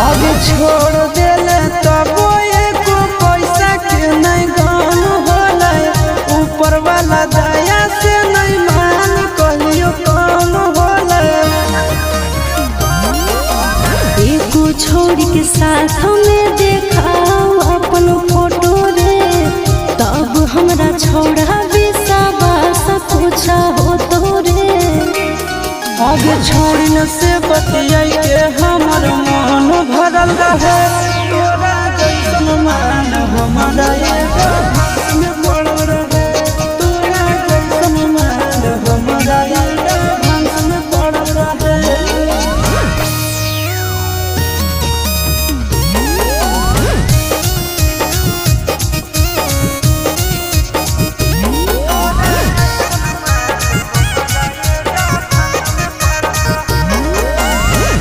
अब छोड़ देले तब एको पैसा के नहीं गम होला। ऊपर वाला दया से नहीं मान कहियो कम होला। एको छोड़ के साथ में देखाओ अपन फोटो रे, तब हमरा छोड़ा विश्वास कुछ हो तो रे। अब छोड़ने से बतियाई के हमर मन भरल रहे।